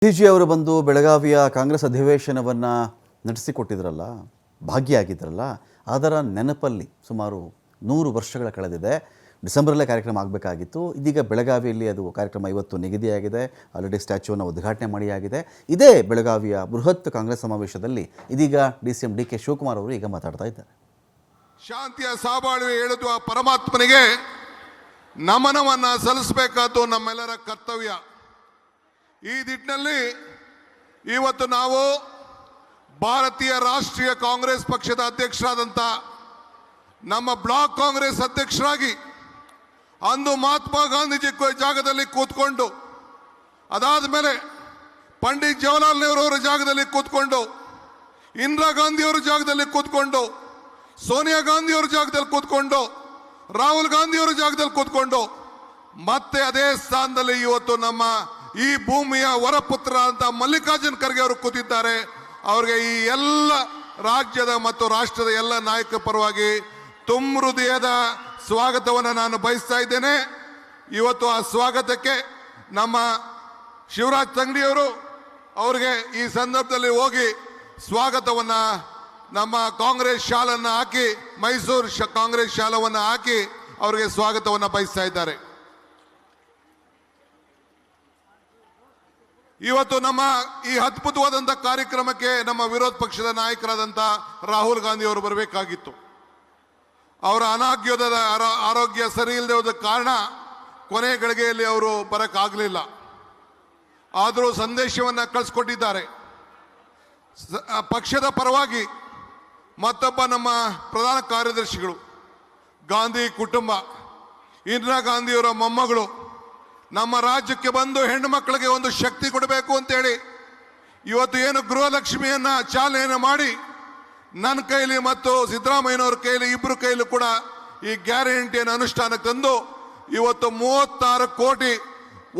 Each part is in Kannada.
ಡಿಜಿ ಅವರು ಬಂದು ಬೆಳಗಾವಿಯ ಕಾಂಗ್ರೆಸ್ ಅಧಿವೇಶನವನ್ನು ನಡೆಸಿಕೊಟ್ಟಿದ್ರಲ್ಲ, ಭಾಗಿಯಾಗಿದ್ರಲ್ಲ, ಅದರ ನೆನಪಲ್ಲಿ ಸುಮಾರು 100 ವರ್ಷಗಳ ಕಳೆದಿದೆ. ಡಿಸೆಂಬರಲ್ಲೇ ಕಾರ್ಯಕ್ರಮ ಆಗಬೇಕಾಗಿತ್ತು. ಇದೀಗ ಬೆಳಗಾವಿಯಲ್ಲಿ ಅದು ಕಾರ್ಯಕ್ರಮ ಇವತ್ತು ನಿಗದಿಯಾಗಿದೆ. ಆಲ್ರೆಡಿ ಸ್ಟ್ಯಾಚ್ಯೂವನ್ನು ಉದ್ಘಾಟನೆ ಮಾಡಿಯಾಗಿದೆ. ಇದೇ ಬೆಳಗಾವಿಯ ಬೃಹತ್ ಕಾಂಗ್ರೆಸ್ ಸಮಾವೇಶದಲ್ಲಿ ಇದೀಗ ಡಿ.ಸಿ.ಎಂ. ಡಿ.ಕೆ. ಶಿವಕುಮಾರ್ ಅವರು ಈಗ ಮಾತಾಡ್ತಾ ಇದ್ದಾರೆ. ಶಾಂತಿಯ ಸಾಬಾಳ್ವೆ ಹೇಳುವ ಪರಮಾತ್ಮನಿಗೆ ನಮನವನ್ನು ಸಲ್ಲಿಸಬೇಕಾದ್ದು ನಮ್ಮೆಲ್ಲರ ಕರ್ತವ್ಯ. ಈ ನಿಟ್ಟಿನಲ್ಲಿ ಇವತ್ತು ನಾವು ಭಾರತೀಯ ರಾಷ್ಟ್ರೀಯ ಕಾಂಗ್ರೆಸ್ ಪಕ್ಷದ ಅಧ್ಯಕ್ಷರಾದಂಥ ನಮ್ಮ ಬ್ಲಾಕ್ ಕಾಂಗ್ರೆಸ್ ಅಧ್ಯಕ್ಷರಾಗಿ ಅಂದು ಮಹಾತ್ಮ ಗಾಂಧೀಜಿ ಜಾಗದಲ್ಲಿ ಕೂತ್ಕೊಂಡು, ಅದಾದ ಮೇಲೆ ಪಂಡಿತ್ ಜವಾಹರ್ಲಾಲ್ ನೆಹರು ಅವರ ಜಾಗದಲ್ಲಿ ಕೂತ್ಕೊಂಡು, ಇಂದಿರಾ ಗಾಂಧಿಯವರ ಜಾಗದಲ್ಲಿ ಕೂತ್ಕೊಂಡು, ಸೋನಿಯಾ ಗಾಂಧಿಯವರ ಜಾಗದಲ್ಲಿ ಕೂತ್ಕೊಂಡು, ರಾಹುಲ್ ಗಾಂಧಿಯವರ ಜಾಗದಲ್ಲಿ ಕೂತ್ಕೊಂಡು, ಮತ್ತೆ ಅದೇ ಸ್ಥಾನದಲ್ಲಿ ಇವತ್ತು ನಮ್ಮ ಈ ಭೂಮಿಯ ವರಪುತ್ರ ಅಂತ ಮಲ್ಲಿಕಾರ್ಜುನ್ ಖರ್ಗೆ ಅವರು ಕೂತಿದ್ದಾರೆ. ಅವರಿಗೆ ಈ ಎಲ್ಲ ರಾಜ್ಯದ ಮತ್ತು ರಾಷ್ಟ್ರದ ಎಲ್ಲ ನಾಯಕರ ಪರವಾಗಿ ತುಂಬ ಹೃದಯದ ಸ್ವಾಗತವನ್ನು ನಾನು ಬಯಸ್ತಾ ಇದ್ದೇನೆ. ಇವತ್ತು ಆ ಸ್ವಾಗತಕ್ಕೆ ನಮ್ಮ ಶಿವರಾಜ್ ತಂಗಡಿಯವರು ಅವರಿಗೆ ಈ ಸಂದರ್ಭದಲ್ಲಿ ಹೋಗಿ ಸ್ವಾಗತವನ್ನು ನಮ್ಮ ಕಾಂಗ್ರೆಸ್ ಶಾಲನ್ನು ಹಾಕಿ, ಮೈಸೂರು ಕಾಂಗ್ರೆಸ್ ಶಾಲವನ್ನು ಹಾಕಿ ಅವರಿಗೆ ಸ್ವಾಗತವನ್ನು ಬಯಸ್ತಾ ಇದ್ದಾರೆ. ಇವತ್ತು ನಮ್ಮ ಈ ಅದ್ಭುತವಾದಂಥ ಕಾರ್ಯಕ್ರಮಕ್ಕೆ ನಮ್ಮ ವಿರೋಧ ಪಕ್ಷದ ನಾಯಕರಾದಂಥ ರಾಹುಲ್ ಗಾಂಧಿ ಅವರು ಬರಬೇಕಾಗಿತ್ತು. ಅವರ ಆರೋಗ್ಯ ಸರಿ ಇಲ್ಲದೆ ಹೋದ ಕಾರಣ ಕೊನೆ ಗಳಿಗೆಯಲ್ಲಿ ಅವರು ಬರೋಕ್ಕಾಗಲಿಲ್ಲ. ಆದರೂ ಸಂದೇಶವನ್ನು ಕಳಿಸ್ಕೊಟ್ಟಿದ್ದಾರೆ. ಪಕ್ಷದ ಪರವಾಗಿ ಮತ್ತೊಬ್ಬ ನಮ್ಮ ಪ್ರಧಾನ ಕಾರ್ಯದರ್ಶಿಗಳು, ಗಾಂಧಿ ಕುಟುಂಬ, ಇಂದಿರಾ ಗಾಂಧಿಯವರ ಮೊಮ್ಮಗಳು ನಮ್ಮ ರಾಜ್ಯಕ್ಕೆ ಬಂದು ಹೆಣ್ಣು ಮಕ್ಕಳಿಗೆ ಒಂದು ಶಕ್ತಿ ಕೊಡಬೇಕು ಅಂತೇಳಿ ಇವತ್ತು ಏನು ಗೃಹಲಕ್ಷ್ಮಿಯನ್ನು ಚಾಲನೆಯನ್ನು ಮಾಡಿ ನನ್ನ ಕೈಲಿ ಮತ್ತು ಸಿದ್ದರಾಮಯ್ಯನವ್ರ ಕೈಲಿ ಇಬ್ಬರು ಕೈಲೂ ಕೂಡ ಈ ಗ್ಯಾರಂಟಿಯನ್ನು ಅನುಷ್ಠಾನಕ್ಕೆ ತಂದು ಇವತ್ತು 36 ಕೋಟಿ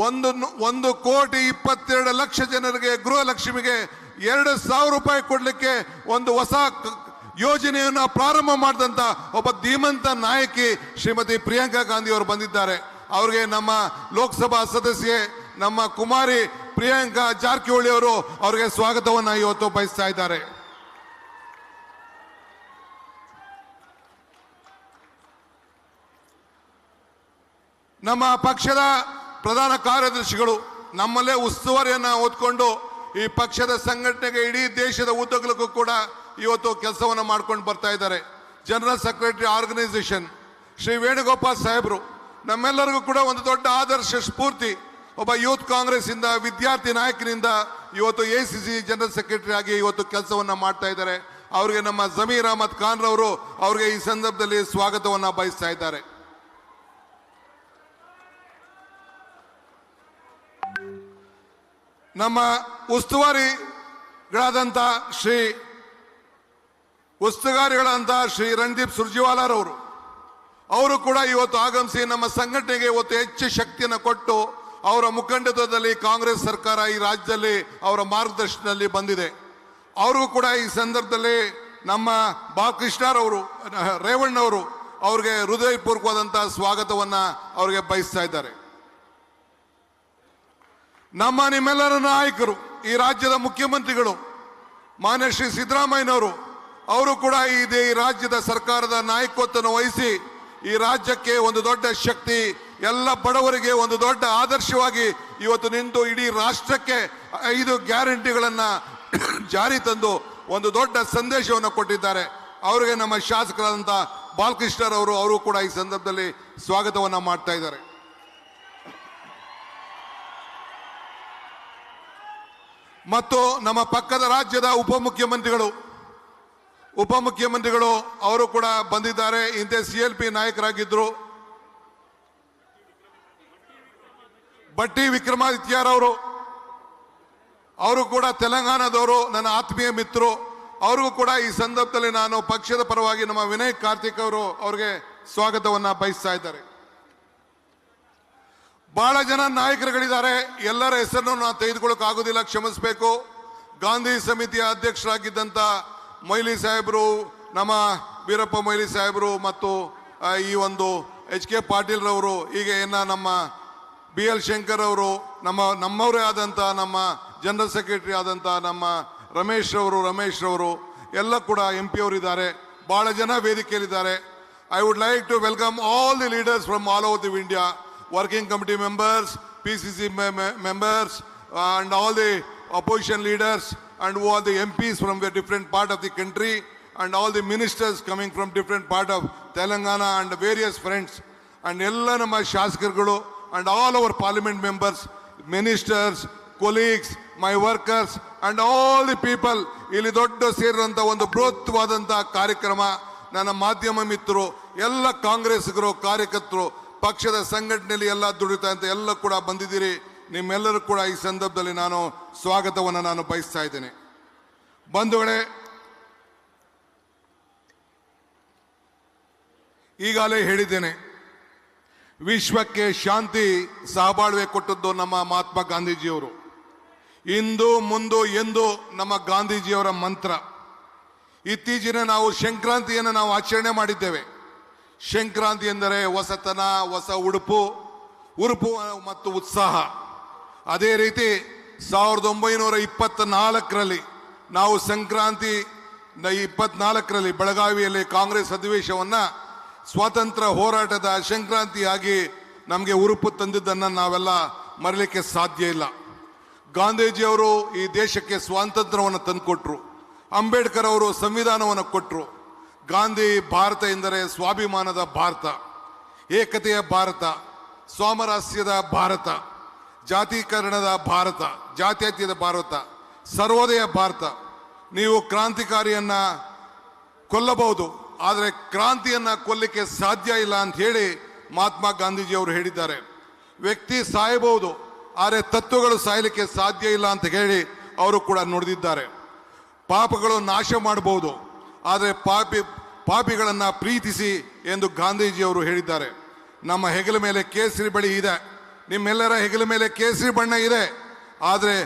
1,22,00,000 ಜನರಿಗೆ ಗೃಹಲಕ್ಷ್ಮಿಗೆ 2,000 ರೂಪಾಯಿ ಕೊಡಲಿಕ್ಕೆ ಒಂದು ಹೊಸ ಯೋಜನೆಯನ್ನು ಪ್ರಾರಂಭ ಮಾಡಿದಂಥ ಒಬ್ಬ ಧೀಮಂತ ನಾಯಕಿ ಶ್ರೀಮತಿ ಪ್ರಿಯಾಂಕಾ ಗಾಂಧಿ ಅವರು ಬಂದಿದ್ದಾರೆ. ಅವ್ರಿಗೆ ನಮ್ಮ ಲೋಕಸಭಾ ಸದಸ್ಯೆ ನಮ್ಮ ಕುಮಾರಿ ಪ್ರಿಯಾಂಕಾ ಜಾರಕಿಹೊಳಿ ಅವರು ಅವರಿಗೆ ಸ್ವಾಗತವನ್ನು ಇವತ್ತು ಬಯಸ್ತಾ ಇದ್ದಾರೆ. ನಮ್ಮ ಪಕ್ಷದ ಪ್ರಧಾನ ಕಾರ್ಯದರ್ಶಿಗಳು ನಮ್ಮಲ್ಲೇ ಉಸ್ತುವಾರಿಯನ್ನು ಹೊತ್ಕೊಂಡು ಈ ಪಕ್ಷದ ಸಂಘಟನೆಗೆ ಇಡೀ ದೇಶದ ಉದ್ದಗಲಕ್ಕೂ ಕೂಡ ಇವತ್ತು ಕೆಲಸವನ್ನು ಮಾಡ್ಕೊಂಡು ಬರ್ತಾ ಇದ್ದಾರೆ. General secretary organisation Shri Venugopal ಸಾಹೇಬರು ನಮ್ಮೆಲ್ಲರಿಗೂ ಕೂಡ ಒಂದು ದೊಡ್ಡ ಆದರ್ಶ ಸ್ಫೂರ್ತಿ. ಒಬ್ಬ ಯೂತ್ ಕಾಂಗ್ರೆಸ್ ಇಂದ ವಿದ್ಯಾರ್ಥಿ ನಾಯಕನಿಂದ ಇವತ್ತು ACC ಜನರಲ್ ಸೆಕ್ರೆಟರಿ ಆಗಿ ಇವತ್ತು ಕೆಲಸವನ್ನ ಮಾಡ್ತಾ ಇದ್ದಾರೆ. ಅವರಿಗೆ ನಮ್ಮ ಜಮೀರ್ ಅಹಮದ್ ಖಾನ್ ರವರು ಅವರಿಗೆ ಈ ಸಂದರ್ಭದಲ್ಲಿ ಸ್ವಾಗತವನ್ನ ಬಯಸ್ತಾ ಇದ್ದಾರೆ. ನಮ್ಮ ಉಸ್ತುವಾರಿಗಳಾದಂಥ ಶ್ರೀ ರಣದೀಪ್ ಸುರ್ಜೇವಾಲಾರವರು ಅವರು ಕೂಡ ಇವತ್ತು ಆಗಮಿಸಿ ನಮ್ಮ ಸಂಘಟನೆಗೆ ಇವತ್ತು ಹೆಚ್ಚು ಶಕ್ತಿಯನ್ನು ಕೊಟ್ಟು ಅವರ ಮುಖಂಡತ್ವದಲ್ಲಿ ಕಾಂಗ್ರೆಸ್ ಸರ್ಕಾರ ಈ ರಾಜ್ಯದಲ್ಲಿ ಅವರ ಮಾರ್ಗದರ್ಶನದಲ್ಲಿ ಬಂದಿದೆ. ಅವ್ರಿಗೂ ಕೂಡ ಈ ಸಂದರ್ಭದಲ್ಲಿ ನಮ್ಮ ಬಾಲಕೃಷ್ಣರವರು, ರೇವಣ್ಣವರು ಅವ್ರಿಗೆ ಹೃದಯಪೂರ್ವಕವಾದಂಥ ಸ್ವಾಗತವನ್ನು ಅವರಿಗೆ ಬಯಸ್ತಾ ಇದ್ದಾರೆ. ನಿಮ್ಮೆಲ್ಲರ ನಾಯಕರು, ಈ ರಾಜ್ಯದ ಮುಖ್ಯಮಂತ್ರಿಗಳು ಮಾನ್ಯ ಶ್ರೀ ಸಿದ್ದರಾಮಯ್ಯನವರು ಅವರು ಕೂಡ ಈ ರಾಜ್ಯದ ಸರ್ಕಾರದ ನಾಯಕತ್ವವನ್ನು ವಹಿಸಿ ಈ ರಾಜ್ಯಕ್ಕೆ ಒಂದು ದೊಡ್ಡ ಶಕ್ತಿ, ಎಲ್ಲ ಬಡವರಿಗೆ ಒಂದು ದೊಡ್ಡ ಆದರ್ಶವಾಗಿ ಇವತ್ತು ನಿಂತು ಇಡೀ ರಾಷ್ಟ್ರಕ್ಕೆ 5 ಗ್ಯಾರಂಟಿಗಳನ್ನು ಜಾರಿ ತಂದು ಒಂದು ದೊಡ್ಡ ಸಂದೇಶವನ್ನು ಕೊಟ್ಟಿದ್ದಾರೆ. ಅವರಿಗೆ ನಮ್ಮ ಶಾಸಕರಾದಂಥ ಬಾಲಕೃಷ್ಣರವರು ಅವರು ಕೂಡ ಈ ಸಂದರ್ಭದಲ್ಲಿ ಸ್ವಾಗತವನ್ನು ಮಾಡ್ತಾ ಇದ್ದಾರೆ. ಮತ್ತು ನಮ್ಮ ಪಕ್ಕದ ರಾಜ್ಯದ ಉಪಮುಖ್ಯಮಂತ್ರಿಗಳು ಅವರು ಕೂಡ ಬಂದಿದ್ದಾರೆ. ಹಿಂದೆ CLP ನಾಯಕರಾಗಿದ್ದರು ಬಟ್ಟಿ ವಿಕ್ರಮಾದಿತ್ಯರವರು, ಅವರು ಕೂಡ ತೆಲಂಗಾಣದವರು, ನನ್ನ ಆತ್ಮೀಯ ಮಿತ್ರರು. ಅವ್ರಿಗೂ ಕೂಡ ಈ ಸಂದರ್ಭದಲ್ಲಿ ನಾನು ಪಕ್ಷದ ಪರವಾಗಿ ನಮ್ಮ ವಿನಯ್ ಕಾರ್ತಿಕ್ ಅವರು ಅವ್ರಿಗೆ ಸ್ವಾಗತವನ್ನು ಬಯಸ್ತಾ ಇದ್ದಾರೆ. ಬಹಳ ಜನ ನಾಯಕರುಗಳಿದ್ದಾರೆ. ಎಲ್ಲರ ಹೆಸರನ್ನು ನಾನು ತೆಗೆದುಕೊಳ್ಳೋಕೆ ಆಗೋದಿಲ್ಲ, ಕ್ಷಮಿಸಬೇಕು. ಗಾಂಧಿ ಸಮಿತಿಯ ಅಧ್ಯಕ್ಷರಾಗಿದ್ದಂಥ ಮೊಯ್ಲಿ ಸಾಹೇಬರು, ನಮ್ಮ ವೀರಪ್ಪ ಮೊಯ್ಲಿ ಸಾಹೇಬರು ಮತ್ತು ಈ ಒಂದು HK ಪಾಟೀಲ್ ರವರು, ಹೀಗೆ ನಮ್ಮ BL ಶಂಕರ್ ಅವರು, ನಮ್ಮವರೇ ಆದಂಥ ನಮ್ಮ ಜನರಲ್ ಸೆಕ್ರೆಟರಿ ಆದಂಥ ನಮ್ಮ ರಮೇಶ್ ರವರು ಎಲ್ಲ ಕೂಡ MP ಅವರಿದ್ದಾರೆ, ಭಾಳ ಜನ ವೇದಿಕೆಯಲ್ಲಿದ್ದಾರೆ. I would like to welcome all the leaders from all over the India, working committee members, PCC members, and all the opposition leaders, and who are the MPs from the different part of the country, and all the ministers coming from different part of Telangana, and various friends, and ella nama shasakargalu, and all our parliament members, ministers, colleagues, my workers, and all the people ಇಲ್ಲಿ ದೊಡ್ಡ ಸೇರಿದಂಥ ಒಂದು ಬೃಹತ್ವಾದಂಥ ಕಾರ್ಯಕ್ರಮ. ನನ್ನ ಮಾಧ್ಯಮ ಮಿತ್ರರು, ಎಲ್ಲ ಕಾಂಗ್ರೆಸ್ಗರು, ಕಾರ್ಯಕರ್ತರು, ಪಕ್ಷದ ಸಂಘಟನೆಯಲ್ಲಿ ಎಲ್ಲ ದುಡಿತಾ ಅಂತ ಎಲ್ಲ ಕೂಡ ಬಂದಿದ್ದೀರಿ. ನಿಮ್ಮೆಲ್ಲರೂ ಕೂಡ ಈ ಸಂದರ್ಭದಲ್ಲಿ ನಾನು ಸ್ವಾಗತವನ್ನು ನಾನು ಬಯಸ್ತಾ ಇದ್ದೇನೆ. ಬಂಧುಗಳೇ, ಈಗಾಗಲೇ ಹೇಳಿದ್ದೇನೆ, ವಿಶ್ವಕ್ಕೆ ಶಾಂತಿ ಸಹಬಾಳ್ವೆ ಕೊಟ್ಟದ್ದು ನಮ್ಮ ಮಹಾತ್ಮ ಗಾಂಧೀಜಿಯವರು. ಇಂದು ಮುಂದು ಎಂದು ನಮ್ಮ ಗಾಂಧೀಜಿಯವರ ಮಂತ್ರ. ಇತ್ತೀಚಿನ ನಾವು ಸಂಕ್ರಾಂತಿಯನ್ನು ನಾವು ಆಚರಣೆ ಮಾಡಿದ್ದೇವೆ. ಸಂಕ್ರಾಂತಿ ಎಂದರೆ ಹೊಸತನ, ಹೊಸ ಉಡುಪು ಮತ್ತು ಉತ್ಸಾಹ. ಅದೇ ರೀತಿ 1924ರಲ್ಲಿ ನಾವು ಸಂಕ್ರಾಂತಿ 24ರಲ್ಲಿ ಬೆಳಗಾವಿಯಲ್ಲಿ ಕಾಂಗ್ರೆಸ್ ಅಧಿವೇಶನವನ್ನು ಸ್ವಾತಂತ್ರ್ಯ ಹೋರಾಟದ ಸಂಕ್ರಾಂತಿಯಾಗಿ ನಮಗೆ ಉರುಪು ತಂದಿದ್ದನ್ನು ನಾವೆಲ್ಲ ಮರಲಿಕ್ಕೆ ಸಾಧ್ಯ ಇಲ್ಲ. ಗಾಂಧೀಜಿಯವರು ಈ ದೇಶಕ್ಕೆ ಸ್ವಾತಂತ್ರ್ಯವನ್ನು ತಂದುಕೊಟ್ರು. ಅಂಬೇಡ್ಕರ್ ಅವರು ಸಂವಿಧಾನವನ್ನು ಕೊಟ್ಟರು. ಗಾಂಧಿ ಭಾರತ ಎಂದರೆ ಸ್ವಾಭಿಮಾನದ ಭಾರತ, ಏಕತೆಯ ಭಾರತ, ಸಾಮರಸ್ಯದ ಭಾರತ, ಜಾತೀಕರಣದ ಭಾರತ, ಜಾತ್ಯತೀತ ಭಾರತ, ಸರ್ವೋದಯ ಭಾರತ. ನೀವು ಕ್ರಾಂತಿಕಾರಿಯನ್ನು ಕೊಲ್ಲಬಹುದು, ಆದರೆ ಕ್ರಾಂತಿಯನ್ನು ಕೊಲ್ಲಲಿಕ್ಕೆ ಸಾಧ್ಯ ಇಲ್ಲ ಅಂತ ಹೇಳಿ ಮಹಾತ್ಮ ಗಾಂಧೀಜಿಯವರು ಹೇಳಿದ್ದಾರೆ. ವ್ಯಕ್ತಿ ಸಾಯಬಹುದು, ಆದರೆ ತತ್ವಗಳು ಸಾಯಲಿಕ್ಕೆ ಸಾಧ್ಯ ಇಲ್ಲ ಅಂತ ಹೇಳಿ ಅವರು ಕೂಡ ನುಡಿದಿದ್ದಾರೆ. ಪಾಪಗಳು ನಾಶ ಮಾಡಬಹುದು, ಆದರೆ ಪಾಪಿಗಳನ್ನು ಪ್ರೀತಿಸಿ ಎಂದು ಗಾಂಧೀಜಿಯವರು ಹೇಳಿದ್ದಾರೆ. ನಮ್ಮ ಹೆಗಲ ಮೇಲೆ ಕೇಸರಿ ಬಳಿ ಇದೆ, ನಿಮ್ಮೆಲ್ಲರ ಹೆಗಲ ಮೇಲೆ ಕೇಸರಿ ಬಣ್ಣ ಇದೆ, ಆದರೆ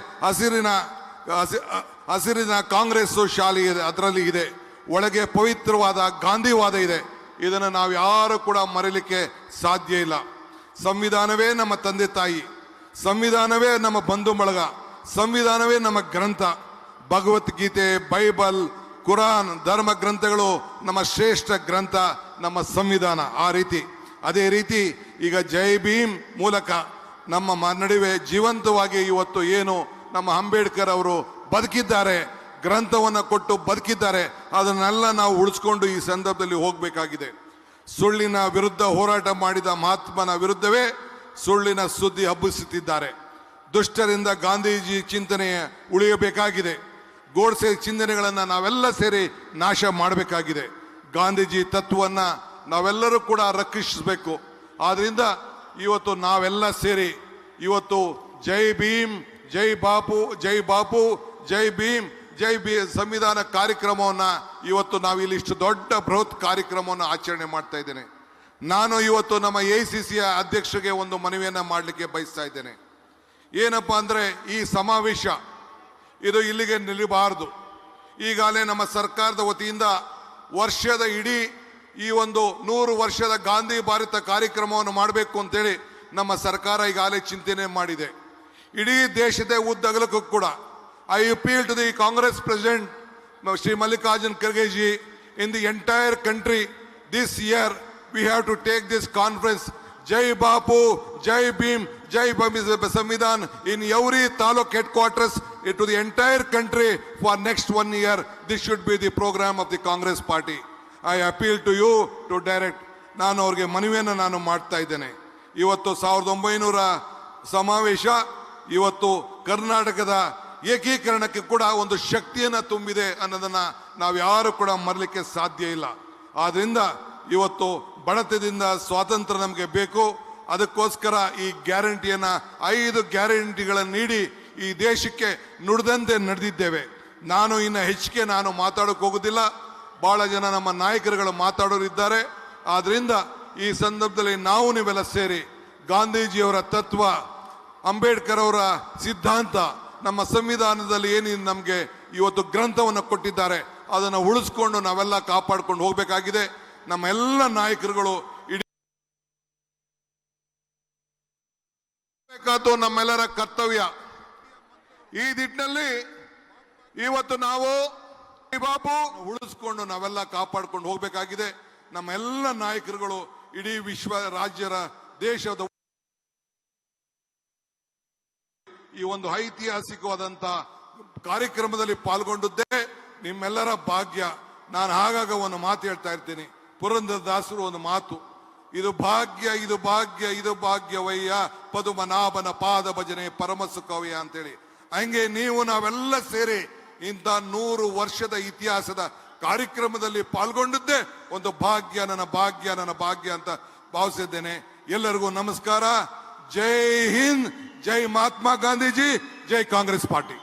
ಹಸಿರಿನ ಕಾಂಗ್ರೆಸ್ ಶಾಲೆ ಇದೆ, ಅದರಲ್ಲಿ ಇದೆ. ಒಳಗೆ ಪವಿತ್ರವಾದ ಗಾಂಧಿವಾದ ಇದೆ. ಇದನ್ನು ನಾವು ಯಾರು ಕೂಡ ಮರೆಯಲಿಕ್ಕೆ ಸಾಧ್ಯ ಇಲ್ಲ. ಸಂವಿಧಾನವೇ ನಮ್ಮ ತಂದೆ ತಾಯಿ, ಸಂವಿಧಾನವೇ ನಮ್ಮ ಬಂಧು ಬಳಗ, ಸಂವಿಧಾನವೇ ನಮ್ಮ ಗ್ರಂಥ. ಭಗವದ್ಗೀತೆ, ಬೈಬಲ್, ಕುರಾನ್, ಧರ್ಮ ಗ್ರಂಥಗಳು ನಮ್ಮ ಶ್ರೇಷ್ಠ ಗ್ರಂಥ, ನಮ್ಮ ಸಂವಿಧಾನ. ಆ ರೀತಿ ಅದೇ ರೀತಿ ಈಗ ಜೈ ಭೀಮ್ ಮೂಲಕ ನಮ್ಮ ನಡುವೆ ಜೀವಂತವಾಗಿ ಇವತ್ತು ಏನು ನಮ್ಮ ಅಂಬೇಡ್ಕರ್ ಅವರು ಬದುಕಿದ್ದಾರೆ, ಗ್ರಂಥವನ್ನು ಕೊಟ್ಟು ಬದುಕಿದ್ದಾರೆ, ಅದನ್ನೆಲ್ಲ ನಾವು ಉಳಿಸ್ಕೊಂಡು ಈ ಸಂದರ್ಭದಲ್ಲಿ ಹೋಗಬೇಕಾಗಿದೆ. ಸುಳ್ಳಿನ ವಿರುದ್ಧ ಹೋರಾಟ ಮಾಡಿದ ಮಹಾತ್ಮನ ವಿರುದ್ಧವೇ ಸುಳ್ಳಿನ ಸುದ್ದಿ ಹಬ್ಬಿಸುತ್ತಿದ್ದಾರೆ. ದುಷ್ಟರಿಂದ ಗಾಂಧೀಜಿ ಚಿಂತನೆ ಉಳಿಯಬೇಕಾಗಿದೆ. ಗೋಡ್ಸೆ ಚಿಂತನೆಗಳನ್ನು ನಾವೆಲ್ಲ ಸೇರಿ ನಾಶ ಮಾಡಬೇಕಾಗಿದೆ. ಗಾಂಧೀಜಿ ತತ್ವವನ್ನು ನಾವೆಲ್ಲರೂ ಕೂಡ ರಕ್ಷಿಸಬೇಕು. ಆದ್ದರಿಂದ ಇವತ್ತು ನಾವೆಲ್ಲ ಸೇರಿ ಇವತ್ತು ಜೈ ಭೀಮ್, ಜೈ ಬಾಪು, ಜೈ ಬಾಪು, ಜೈ ಭೀಮ್, ಸಂವಿಧಾನ ಕಾರ್ಯಕ್ರಮವನ್ನು ಇವತ್ತು ನಾವು ಇಲ್ಲಿ ಇಷ್ಟು ದೊಡ್ಡ ಬೃಹತ್ ಕಾರ್ಯಕ್ರಮವನ್ನು ಆಚರಣೆ ಮಾಡ್ತಾ ಇದ್ದೇನೆ. ನಾನು ಇವತ್ತು ನಮ್ಮ AICCಯ ಅಧ್ಯಕ್ಷರಿಗೆ ಒಂದು ಮನವಿಯನ್ನು ಮಾಡಲಿಕ್ಕೆ ಬಯಸ್ತಾ ಇದ್ದೇನೆ. ಏನಪ್ಪ ಅಂದರೆ, ಈ ಸಮಾವೇಶ ಇದು ಇಲ್ಲಿಗೆ ನಿಲ್ಲಬಾರದು. ಈಗಾಗಲೇ ನಮ್ಮ ಸರ್ಕಾರದ ವತಿಯಿಂದ ವರ್ಷದ ಇಡೀ ಈ ಒಂದು 100 ವರ್ಷದ ಗಾಂಧಿ ಭಾರತ ಕಾರ್ಯಕ್ರಮವನ್ನು ಮಾಡಬೇಕು ಅಂತೇಳಿ ನಮ್ಮ ಸರ್ಕಾರ ಈಗಾಗಲೇ ಚಿಂತನೆ ಮಾಡಿದೆ. ಇಡೀ ದೇಶದ ಉದ್ದಗಲಕ್ಕೂ ಕೂಡ I appeal to the Congress President, Shri Mallikarjun Kharge ji, in the entire country this year we have to take this conference, Jai Bapu, Jai Bhim, Jai Samvidhan, in every taluk headquarters to the entire country for next 1 year. This should be the program of the Congress party. I appeal to you to direct. ನಾನು ಅವ್ರಿಗೆ ಮನವಿಯನ್ನು ನಾನು ಮಾಡ್ತಾ ಇದ್ದೇನೆ. ಇವತ್ತು 1900 ಸಮಾವೇಶ ಇವತ್ತು ಕರ್ನಾಟಕದ ಏಕೀಕರಣಕ್ಕೆ ಕೂಡ ಒಂದು ಶಕ್ತಿಯನ್ನು ತುಂಬಿದೆ ಅನ್ನೋದನ್ನು ನಾವು ಯಾರು ಕೂಡ ಮರಲಿಕ್ಕೆ ಸಾಧ್ಯ ಇಲ್ಲ. ಆದ್ದರಿಂದ ಇವತ್ತು ಬಡತನದಿಂದ ಸ್ವಾತಂತ್ರ್ಯ ನಮಗೆ ಬೇಕು. ಅದಕ್ಕೋಸ್ಕರ ಈ ಗ್ಯಾರಂಟಿಯನ್ನು 5 ಗ್ಯಾರಂಟಿಗಳನ್ನು ನೀಡಿ ಈ ದೇಶಕ್ಕೆ ನುಡಿದಂತೆ ನಡೆದಿದ್ದೇವೆ. ನಾನು ಇನ್ನು ಹೆಚ್ಚಿಗೆ ನಾನು ಮಾತಾಡೋಕೆ ಹೋಗೋದಿಲ್ಲ. ಭಾಳ ಜನ ನಮ್ಮ ನಾಯಕರುಗಳು ಮಾತಾಡೋರಿದ್ದಾರೆ. ಆದ್ದರಿಂದ ಈ ಸಂದರ್ಭದಲ್ಲಿ ನಾವು ನೀವೆಲ್ಲ ಸೇರಿ ಗಾಂಧೀಜಿಯವರ ತತ್ವ, ಅಂಬೇಡ್ಕರ್ ಅವರ ಸಿದ್ಧಾಂತ, ನಮ್ಮ ಸಂವಿಧಾನದಲ್ಲಿ ಏನೇನು ನಮಗೆ ಇವತ್ತು ಗ್ರಂಥವನ್ನು ಕೊಟ್ಟಿದ್ದಾರೆ ಅದನ್ನು ಉಳಿಸ್ಕೊಂಡು ನಾವೆಲ್ಲ ಕಾಪಾಡ್ಕೊಂಡು ಹೋಗಬೇಕಾಗಿದೆ. ನಮ್ಮ ಎಲ್ಲ ನಾಯಕರುಗಳು ನಮ್ಮೆಲ್ಲರ ಕರ್ತವ್ಯ. ಈ ನಿಟ್ಟಿನಲ್ಲಿ ಇವತ್ತು ನಾವು ಈ ಬಾಬು ಉಳಿಸ್ಕೊಂಡು ನಾವೆಲ್ಲ ಕಾಪಾಡ್ಕೊಂಡು ಹೋಗ್ಬೇಕಾಗಿದೆ. ನಮ್ಮೆಲ್ಲ ನಾಯಕರುಗಳು ಇಡೀ ವಿಶ್ವ ರಾಜ್ಯರ ದೇಶದ ಈ ಒಂದು ಐತಿಹಾಸಿಕವಾದಂತ ಕಾರ್ಯಕ್ರಮದಲ್ಲಿ ಪಾಲ್ಗೊಂಡಿದ್ದೆ ನಿಮ್ಮೆಲ್ಲರ ಭಾಗ್ಯ. ನಾನು ಆಗಾಗ ಒಂದು ಮಾತು ಹೇಳ್ತಾ ಇರ್ತೀನಿ, ಪುರಂದರದಾಸರು ಒಂದು ಮಾತು, ಇದು ಭಾಗ್ಯ ಇದು ಭಾಗ್ಯ ಇದು ಭಾಗ್ಯವಯ್ಯ ಪದುಮನಾಭನ ಪಾದ ಭಜನೆ ಪರಮ ಸುಖವಯ್ಯ ಅಂತೇಳಿ. ಹಂಗೆ ನೀವು ನಾವೆಲ್ಲ ಸೇರಿ ಇಂಥ 100 ವರ್ಷದ ಇತಿಹಾಸದ ಕಾರ್ಯಕ್ರಮದಲ್ಲಿ ಪಾಲ್ಗೊಂಡಿದ್ದೆ ಒಂದು ಭಾಗ್ಯ, ನನ್ನ ಭಾಗ್ಯ ನನ್ನ ಭಾಗ್ಯ ಅಂತ ಭಾವಿಸಿದ್ದೇನೆ. ಎಲ್ಲರಿಗೂ ನಮಸ್ಕಾರ. ಜೈ ಹಿಂದ್, ಜೈ ಮಹಾತ್ಮ ಗಾಂಧೀಜಿ, ಜೈ ಕಾಂಗ್ರೆಸ್ ಪಾರ್ಟಿ.